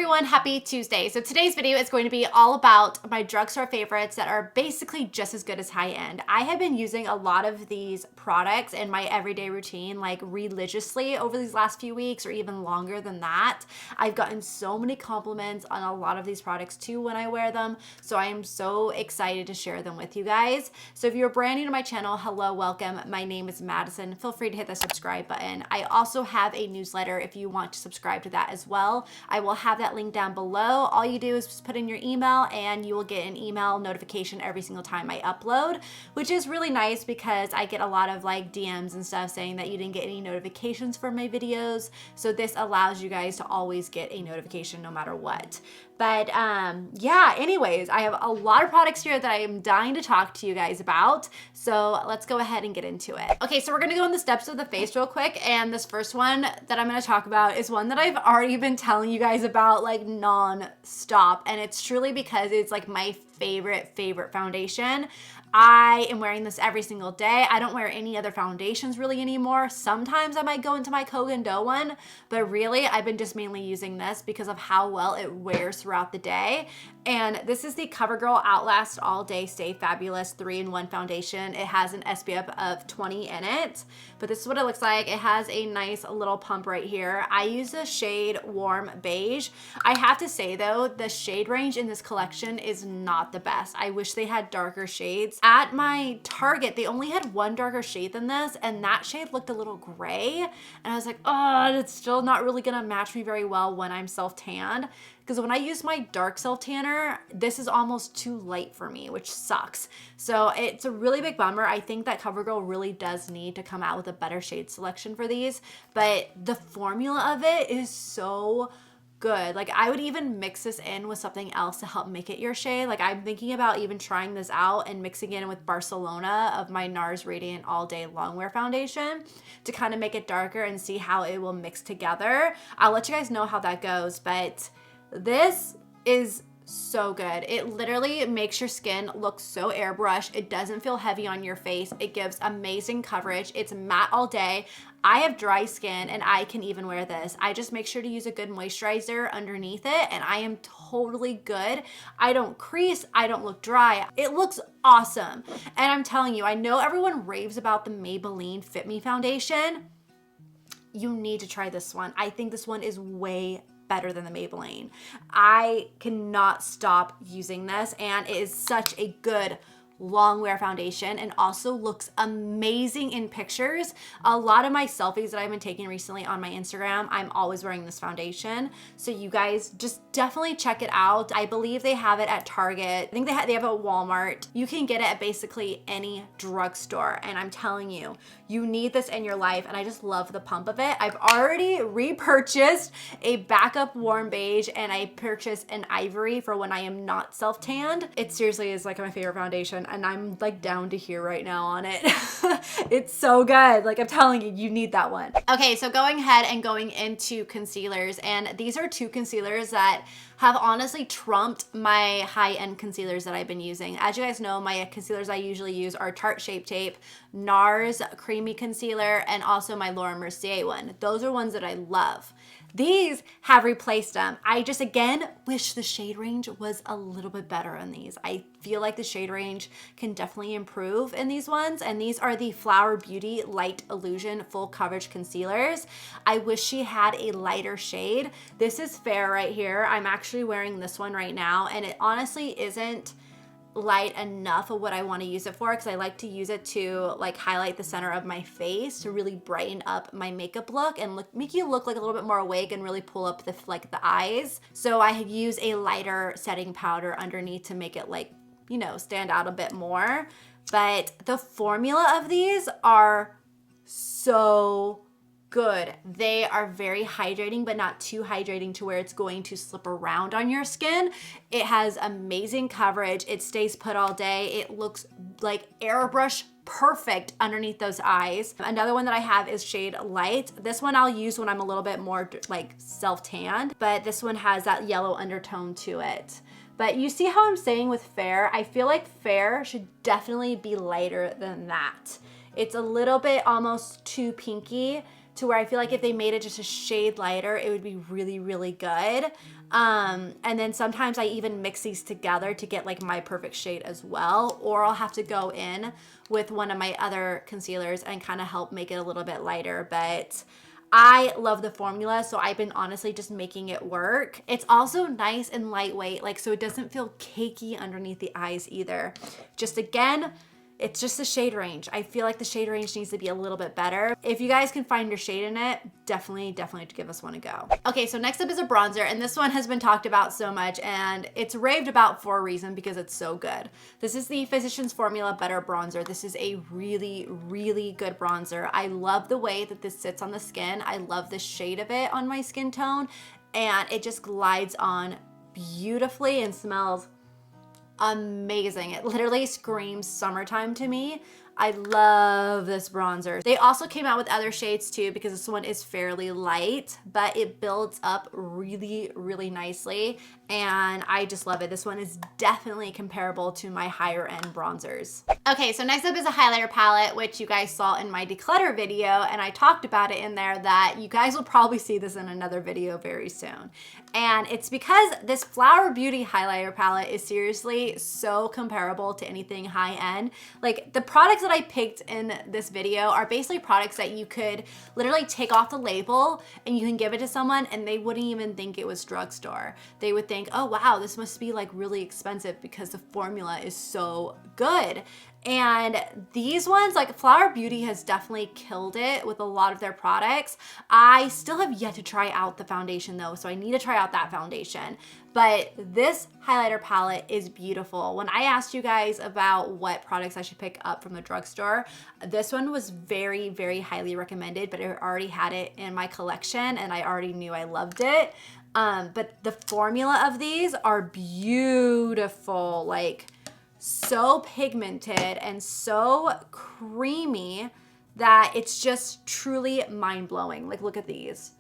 everyone, happy Tuesday. So today's video is going to be all about my drugstore favorites that are basically just as good as high end. I have been using a lot of these products in my everyday routine like religiously over these last few weeks or even longer than that. I've gotten so many compliments on a lot of these products too when I wear them. So I am so excited to share them with you guys. So if you're brand new to my channel, hello, welcome. My name is Madison. Feel free to hit the subscribe button. I also have a newsletter if you want to subscribe to that as well. I will have that link down below. All you do is just put in your email and you will get an email notification every single time I upload, which is really nice because I get a lot of like DMs and stuff saying that you didn't get any notifications for my videos. So this allows you guys to always get a notification no matter what. But yeah, anyways, I have a lot of products here that I am dying to talk to you guys about. So let's go ahead and get into it. Okay, so we're gonna go in the steps of the face real quick. And this first one that I'm gonna talk about is one that I've already been telling you guys about like non-stop. And it's truly because it's like my favorite foundation. I am wearing this every single day. I don't wear any other foundations really anymore. Sometimes I might go into my Kogan Dough one, but really I've been just mainly using this because of how well it wears throughout the day. And this is the CoverGirl Outlast All Day Stay Fabulous 3-in-1 foundation. It has an SPF of 20 in it, but this is what it looks like. It has a nice little pump right here. I use the shade Warm Beige. I have to say though, the shade range in this collection is not the best. I wish they had darker shades. At my Target, they only had one darker shade than this, and that shade looked a little gray. And I was like, oh, it's still not really gonna match me very well when I'm self-tanned. Because when I use my dark self-tanner, this is almost too light for me, which sucks. So it's a really big bummer. I think that CoverGirl really does need to come out with a better shade selection for these, but the formula of it is so good. Like I would even mix this in with something else to help make it your shade. Like I'm thinking about even trying this out and mixing it in with Barcelona of my NARS Radiant All Day Longwear Foundation to kind of make it darker and see how it will mix together. I'll let you guys know how that goes, but this is so good. It literally makes your skin look so airbrushed. It doesn't feel heavy on your face. It gives amazing coverage. It's matte all day. I have dry skin and I can even wear this. I just make sure to use a good moisturizer underneath it and I am totally good. I don't crease. I don't look dry. It looks awesome. And I'm telling you, I know everyone raves about the Maybelline Fit Me foundation. You need to try this one. I think this one is way better than the Maybelline. I cannot stop using this and it is such a good long wear foundation and also looks amazing in pictures. A lot of my selfies that I've been taking recently on my Instagram, I'm always wearing this foundation. So you guys just definitely check it out. I believe they have it at Target. I think they have it at Walmart. You can get it at basically any drugstore. And I'm telling you, you need this in your life. And I just love the pump of it. I've already repurchased a backup Warm Beige and I purchased an Ivory for when I am not self-tanned. It seriously is like my favorite foundation. And I'm like down to here right now on it. It's so good. Like I'm telling you, you need that one. Okay, so going ahead and going into concealers, and these are two concealers that have honestly trumped my high-end concealers that I've been using. As you guys know, my concealers I usually use are Tarte Shape Tape, NARS Creamy Concealer, and also my Laura Mercier one. Those are ones that I love. These have replaced them. I just, again, wish the shade range was a little bit better on these. I feel like the shade range can definitely improve in these ones. And these are the Flower Beauty Light Illusion Full Coverage Concealers. I wish she had a lighter shade. This is fair right here. I'm actually wearing this one right now. And it honestly isn't light enough of what I want to use it for because I like to use it to like highlight the center of my face to really brighten up my makeup look and make you look like a little bit more awake and really pull up the eyes. So I use a lighter setting powder underneath to make it like, you know, stand out a bit more. But the formula of these are so good. They are very hydrating, but not too hydrating to where it's going to slip around on your skin. It has amazing coverage. It stays put all day. It looks like airbrush perfect underneath those eyes. Another one that I have is shade Light. This one I'll use when I'm a little bit more like self-tanned, but this one has that yellow undertone to it. But you see how I'm saying with Fair? I feel like Fair should definitely be lighter than that. It's a little bit almost too pinky to where I feel like if they made it just a shade lighter, it would be really, really good. And then sometimes I even mix these together to get like my perfect shade as well, or I'll have to go in with one of my other concealers and kind of help make it a little bit lighter. But I love the formula, so I've been honestly just making it work. It's also nice and lightweight, like, so it doesn't feel cakey underneath the eyes either. Just again, it's just the shade range. I feel like the shade range needs to be a little bit better. If you guys can find your shade in it, definitely give this one a go. Okay, so next up is a bronzer, and this one has been talked about so much, and it's raved about for a reason because it's so good. This is the Physicians Formula Butter Bronzer. This is a really, really good bronzer. I love the way that this sits on the skin. I love the shade of it on my skin tone, and it just glides on beautifully and smells amazing. It literally screams summertime to me. I love this bronzer. They also came out with other shades too, because this one is fairly light, but it builds up really, really nicely, and I just love it. This one is definitely comparable to my higher end bronzers. Okay, so next up is a highlighter palette, which you guys saw in my declutter video, and I talked about it in there that you guys will probably see this in another video very soon. And it's because this Flower Beauty highlighter palette is seriously so comparable to anything high end. Like, the products that I picked in this video are basically products that you could literally take off the label and you can give it to someone and they wouldn't even think it was drugstore. They would think, oh wow, this must be like really expensive because the formula is so good. And these ones, like Flower Beauty has definitely killed it with a lot of their products. I still have yet to try out the foundation though, so I need to try out that foundation. But this highlighter palette is beautiful. When I asked you guys about what products I should pick up from the drugstore, this one was very, very highly recommended, but I already had it in my collection and I already knew I loved it. But the formula of these are beautiful, like so pigmented and so creamy that it's just truly mind-blowing. Like, look at these.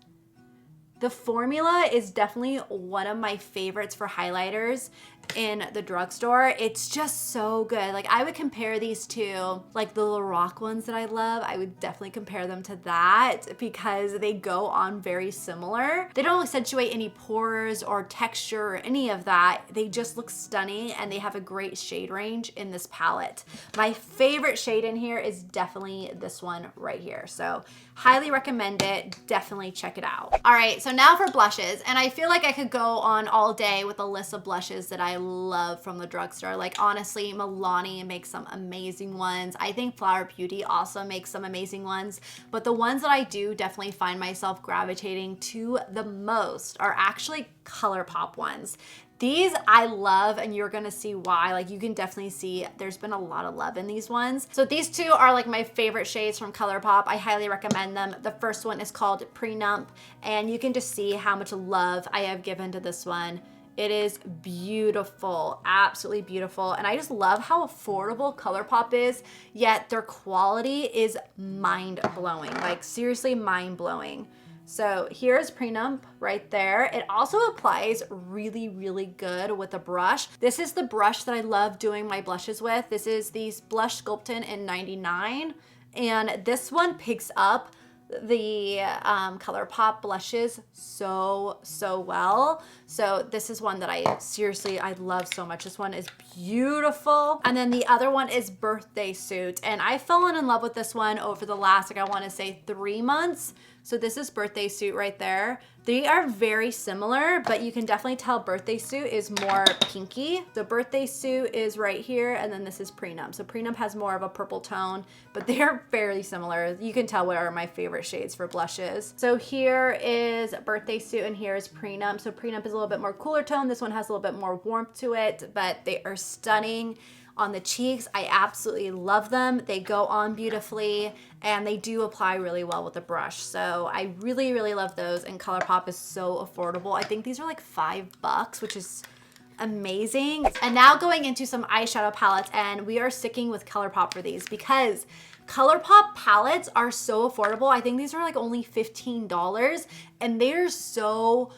The formula is definitely one of my favorites for highlighters in the drugstore. It's just so good. Like, I would compare these to like the Lorac ones that I love. I would definitely compare them to that because they go on very similar. They don't accentuate any pores or texture or any of that. They just look stunning and they have a great shade range in this palette. My favorite shade in here is definitely this one right here. So highly recommend it. Definitely check it out. All right, so now for blushes. And I feel like I could go on all day with a list of blushes that I love from the drugstore. Like, honestly, Milani makes some amazing ones. I think Flower Beauty also makes some amazing ones. But the ones that I do definitely find myself gravitating to the most are actually ColourPop ones. These I love, and you're gonna see why. Like, you can definitely see there's been a lot of love in these ones. So these two are like my favorite shades from ColourPop. I highly recommend them. The first one is called Prenup, and you can just see how much love I have given to this one. It is beautiful, absolutely beautiful. And I just love how affordable ColourPop is, yet their quality is mind-blowing, like seriously mind-blowing. So here's Prenup right there. It also applies really, really good with a brush. This is the brush that I love doing my blushes with. This is the Blush Sculptin in 99. And this one picks up the ColourPop blushes so well. So this is one that I love so much. This one is beautiful. And then the other one is Birthday Suit, and I've fallen in love with this one over the last, like, I want to say 3 months. So this is Birthday Suit right there. They are very similar, but you can definitely tell Birthday Suit is more pinky. So Birthday Suit is right here, and then this is Prenup. So Prenup has more of a purple tone, but they're fairly similar. You can tell what are my favorite shades for blushes. So here is Birthday Suit, and here is Prenup. So Prenup is a little bit more cooler tone. This one has a little bit more warmth to it, but they are stunning. On the cheeks, I absolutely love them. They go on beautifully, and they do apply really well with the brush. So I really, really love those, and ColourPop is so affordable. I think these are like $5, which is amazing. And now going into some eyeshadow palettes, and we are sticking with ColourPop for these because ColourPop palettes are so affordable. I think these are like only $15, and they're so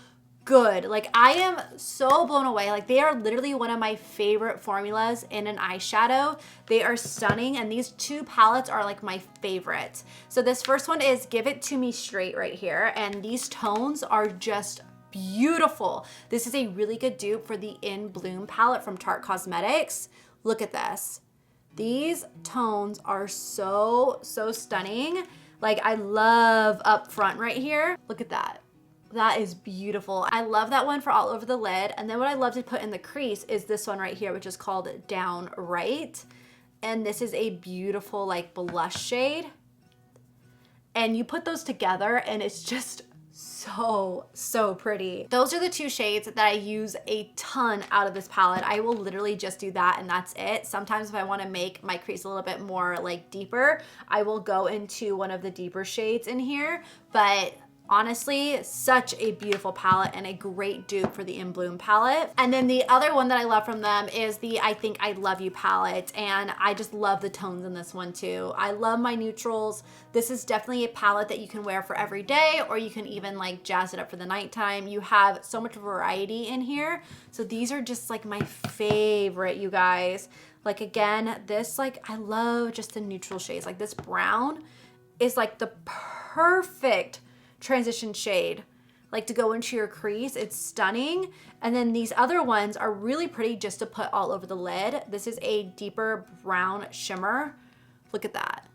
good. Like, I am so blown away. Like, they are literally one of my favorite formulas in an eyeshadow. They are stunning, and these two palettes are like my favorite. So this first one is Give It To Me Straight right here, and these tones are just beautiful. This is a really good dupe for the In Bloom palette from Tarte Cosmetics. Look at this. These tones are so stunning. Like, I love up front right here. Look at that. That is beautiful. I love that one for all over the lid. And then what I love to put in the crease is this one right here, which is called Down Right. And this is a beautiful like blush shade. And you put those together and it's just so pretty. Those are the two shades that I use a ton out of this palette. I will literally just do that and that's it. Sometimes if I want to make my crease a little bit more like deeper, I will go into one of the deeper shades in here, but honestly, such a beautiful palette and a great dupe for the In Bloom palette. And then the other one that I love from them is the I Think I Love You palette. And I just love the tones in this one too. I love my neutrals. This is definitely a palette that you can wear for every day, or you can even like jazz it up for the nighttime. You have so much variety in here. So these are just like my favorite, you guys. Like again, this like, I love just the neutral shades. Like this brown is like the perfect transition shade like to go into your crease. It's stunning. And then these other ones are really pretty just to put all over the lid. This is a deeper brown shimmer. Look at that.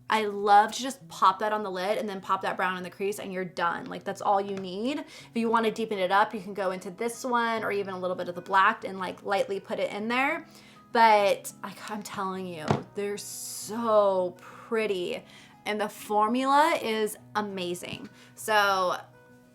I love to just pop that on the lid and then pop that brown in the crease and you're done. Like that's all you need. If you want to deepen it up, you can go into this one or even a little bit of the black and like lightly put it in there. But I'm telling you, they're so pretty. And the formula is amazing. So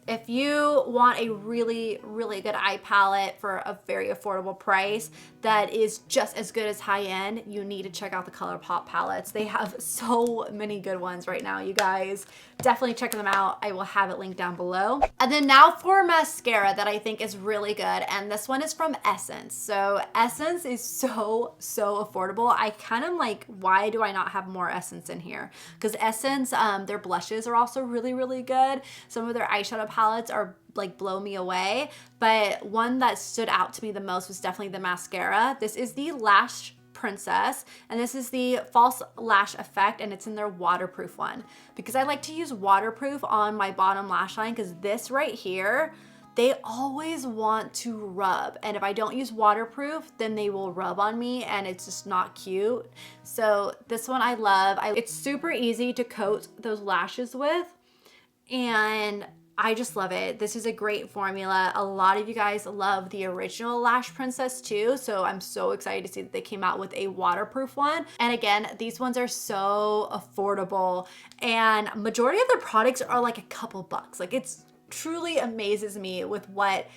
if you want a really good eye palette for a very affordable price that is just as good as high-end, you need to check out the ColourPop palettes. They have so many good ones right now, you guys. Definitely check them out. I will have it linked down below. And then now for mascara that I think is really good, and this one is from Essence. So Essence is so affordable. I kind of like, why do I not have more Essence in here? Because Essence, their blushes are also really good. Some of their eyeshadow palettes are like blow me away, but one that stood out to me the most was definitely the mascara. This is the Lash Princess, and this is the False Lash Effect, and it's in their waterproof one because I like to use waterproof on my bottom lash line because this right here, they always want to rub, and if I don't use waterproof, then they will rub on me and it's just not cute. So this one I love. It's super easy to coat those lashes with, and I just love it. This is a great formula. A lot of you guys love the original Lash Princess too, so I'm so excited to see that they came out with a waterproof one. And again, these ones are so affordable, and majority of their products are like a couple bucks. Like it's truly amazes me with what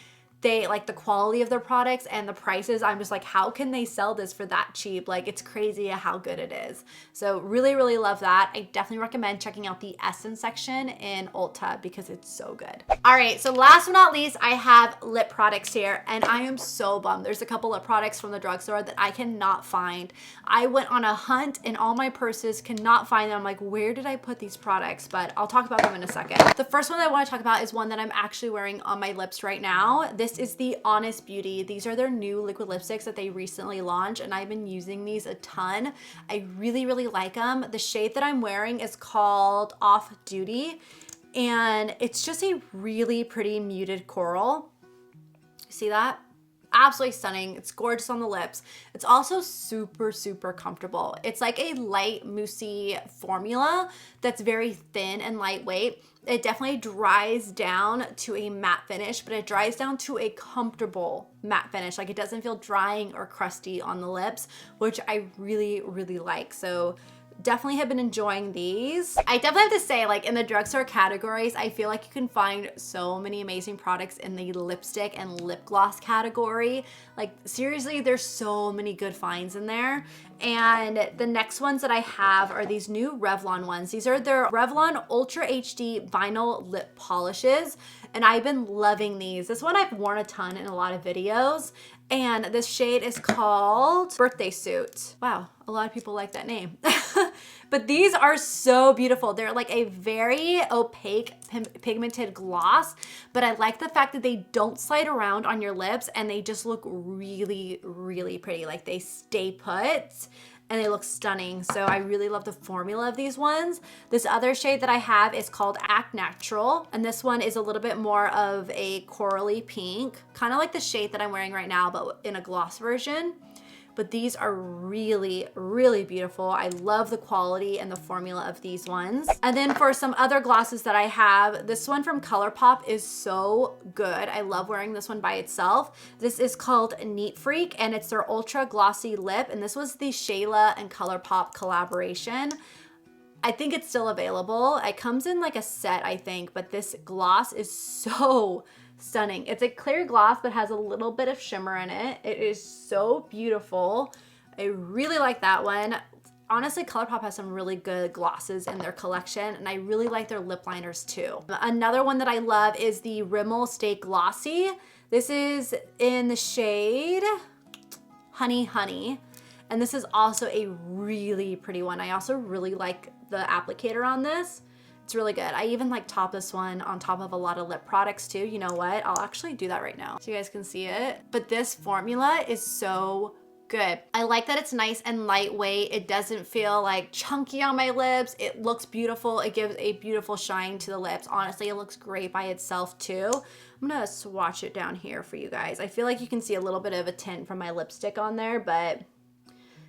they like, the quality of their products and the prices. I'm just like, how can they sell this for that cheap? Like it's crazy how good it is. So really love that. I definitely recommend checking out the Essence section in Ulta because it's so good. All right, so last but not least, I have lip products here, and I am so bummed. There's a couple of products from the drugstore that I cannot find. I went on a hunt in all my purses, cannot find them. I'm like, where did I put these products? But I'll talk about them in a second. The first one I want to talk about is one that I'm actually wearing on my lips right now. This is the Honest Beauty. These are their new liquid lipsticks that they recently launched, and I've been using these a ton. I really like them. The shade that I'm wearing is called Off Duty, and it's just a really pretty muted coral. See that? Absolutely stunning. It's gorgeous on the lips. It's also super comfortable. It's like a light moussey formula that's very thin and lightweight. It definitely dries down to a matte finish, but it dries down to a comfortable matte finish. Like it doesn't feel drying or crusty on the lips, which I really like. So definitely have been enjoying these. I definitely have to say, like in the drugstore categories, I feel like you can find so many amazing products in the lipstick and lip gloss category. Like seriously, there's so many good finds in there. And the next ones that I have are these new Revlon ones. These are their Revlon Ultra HD Vinyl Lip Polishes, and I've been loving these. This one I've worn a ton in a lot of videos, and this shade is called Birthday Suit. Wow, a lot of people like that name. But these are so beautiful. They're like a very opaque pigmented gloss, but I like the fact that they don't slide around on your lips and they just look really, really pretty. Like they stay put and they look stunning. So I really love the formula of these ones. This other shade that I have is called Act Natural. And this one is a little bit more of a corally pink, kind of like the shade that I'm wearing right now, but in a gloss version. But these are really, really beautiful. I love the quality and the formula of these ones. And then for some other glosses that I have, this one from ColourPop is so good. I love wearing this one by itself. This is called Neat Freak and it's their ultra glossy lip. And this was the Shayla and ColourPop collaboration. I think it's still available. It comes in like a set, I think, but this gloss is so stunning. It's a clear gloss, but has a little bit of shimmer in it. It is so beautiful. I really like that one. Honestly, ColourPop has some really good glosses in their collection, and I really like their lip liners too. Another one that I love is the Rimmel Stay Glossy. This is in the shade Honey Honey, and this is also a really pretty one. I also really like the applicator on this. It's really good. I even like top this one on top of a lot of lip products too. You know what? I'll actually do that right now so you guys can see it. But this formula is so good. I like that it's nice and lightweight. It doesn't feel like chunky on my lips. It looks beautiful. It gives a beautiful shine to the lips. Honestly, it looks great by itself too. I'm gonna swatch it down here for you guys. I feel like you can see a little bit of a tint from my lipstick on there, but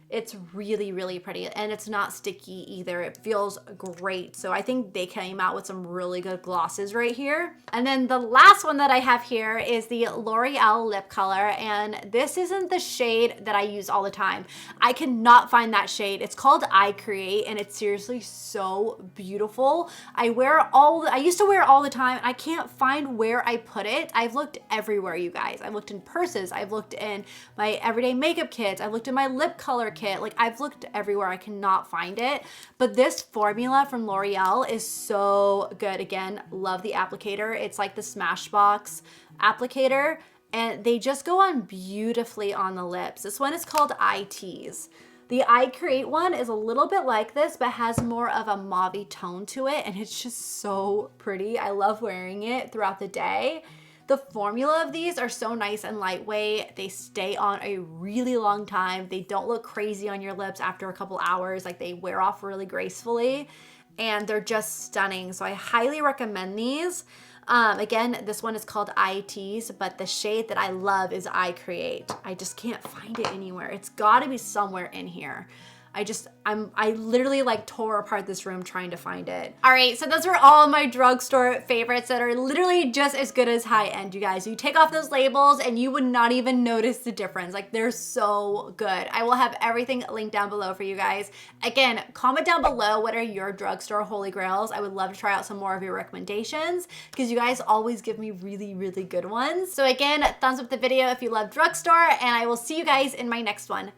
it's really, really pretty and it's not sticky either. It feels great. So I think they came out with some really good glosses right here. And then the last one that I have here is the L'Oreal lip color. And this isn't the shade that I use all the time. I cannot find that shade. It's called I Create and it's seriously so beautiful. I used to wear it all the time. I can't find where I put it. I've looked everywhere, you guys. I've looked in purses. I've looked in my everyday makeup kits. I've looked in my lip color kit. Like I've looked everywhere. I cannot find it. But this formula from L'Oreal is so good. Again, love the applicator. It's like the Smashbox applicator and they just go on beautifully on the lips. This one is called I Tease. The I Create one is a little bit like this, but has more of a mauve tone to it. And it's just so pretty. I love wearing it throughout the day. The formula of these are so nice and lightweight. They stay on a really long time. They don't look crazy on your lips after a couple hours. Like they wear off really gracefully and they're just stunning. So I highly recommend these. Again, this one is called I Tease, but the shade that I love is I Create. I just can't find it anywhere. It's gotta be somewhere in here. I literally like tore apart this room trying to find it. All right, so those are all my drugstore favorites that are literally just as good as high end, you guys. You take off those labels and you would not even notice the difference. Like they're so good. I will have everything linked down below for you guys. Again, comment down below what are your drugstore holy grails. I would love to try out some more of your recommendations because you guys always give me really, really good ones. So again, thumbs up the video if you love drugstore and I will see you guys in my next one.